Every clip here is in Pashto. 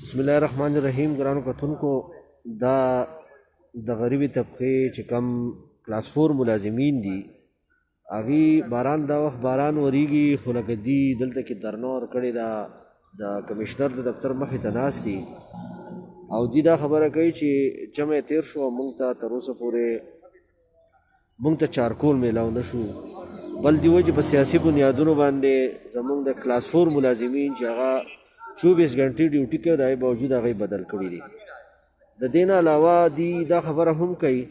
بسم الله الرحمن الرحیم. ګرانو کتونکو، دا د غریبي طبقې چې کم کلاس 4 ملازمین دي، هغوی باران دا وخت باران وریږي، خو لکه دي دلته کې دھرنا ورکړې ده، د کمشنر د دفتر مخې ته ناست دي او دي دا خبره کوي چې جمع تیر شو، موږ ته تر اوسه پورې موږ ته چارکول میلاو نه شو. بل دي وایي چې په سیاسي بنیادونو باندې زموږ د کلاس 4 ملازمین چې هغه 24 घंटे ډیوټي کوي، د هغې باوجود هغوی بدل کړي دي. د دې نه علاوه دي دا خبره هم کوي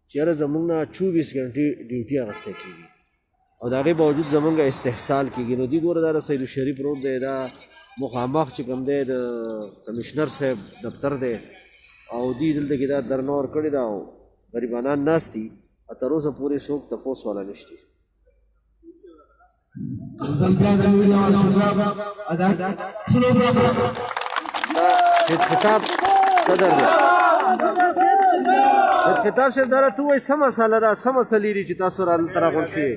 چې یاره زموږ نه 24 घंटे ډیوټي اخیستی کېږي او د هغې باوجود زموږ استحصال کېږي. نو دي ګوره دا د سید الشریف روډ دی، دا مخامخ چې کوم دی د کمشنر صاحب دفتر دی او دي دلته کې دا دھرنا ورکړې ده او غریبانان ناست دي. تر اوسه پورې څوک تپوس والا نشته. سید خطاب صدر دی. سید خطاب صاحب دا راته ووایي څه مسله ده، څه مسلې دي چې تاسو رالته راغونډ شوي؟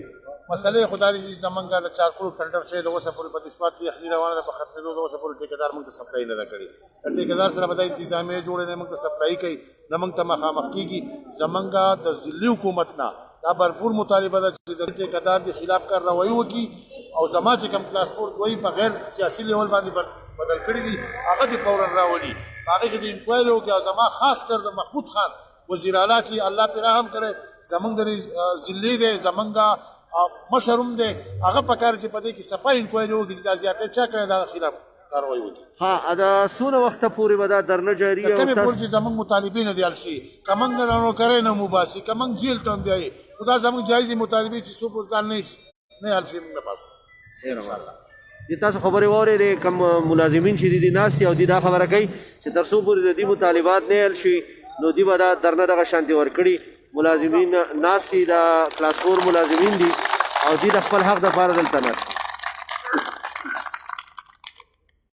مسلې خدا دې چې زمونږ د چارکول ټنډر شوی د اوسه پورې په دې سواد کې یخني روانه ده، په ختمېدو د اوسه پورې ټیکهدار موږ ته سپلای نه ده کړې. د ټیکهدار سره به دا انتظامیه جوړې نه موږ ته سپلای کوي، نه موږ ته مخامخ کېږي. زمونږ د ضلعي حکومت نه دا بھرپور مطالبه ده چې د ټیکهدار د خلاف کارروایي وکړي او زما چې کوم کلاسپورټ وایي په غیر سیاسي لیول باندې بدل کړي دي هغه دې فورا راولي، په هغې کې د انکوایري وکړي. او زما خاص کر د محمود خان وزیر اعلی چې الله پرې رحم کړی، زمونږ د ضلعي دی، زمونږ مشر هم دی، هغه پکار چې په دې کې صفا انکوایري وکړي چې دا زیاتې چا کړی، دا خلاف کاروايي وکړي. ها دا څونه وخته پورې به دا دھرنا جاري او کمې پورې چې زمونږ مطالبې نه دي حل شي، که موږ نه نوکرۍ نه مباسي، که موږ جیل ته هم بیایي، خو دا زمونږ جایزې مطالبې چې څو پورې کال نه حل شي، موږ نه پاسو انشاءالله. د تاسو خبرې واورېدې، کم ملازمین چې دي ناست دي او دي دا خبره کوي چې تر څو پورې د دې مطالبات نه حل شي نو دي به دا دھرنا دغه شانتې ورکړي. ملازمین ناست دي، د کلاس 4 ملازمین دي او دي د خپل حق دپاره دلته ناست دي.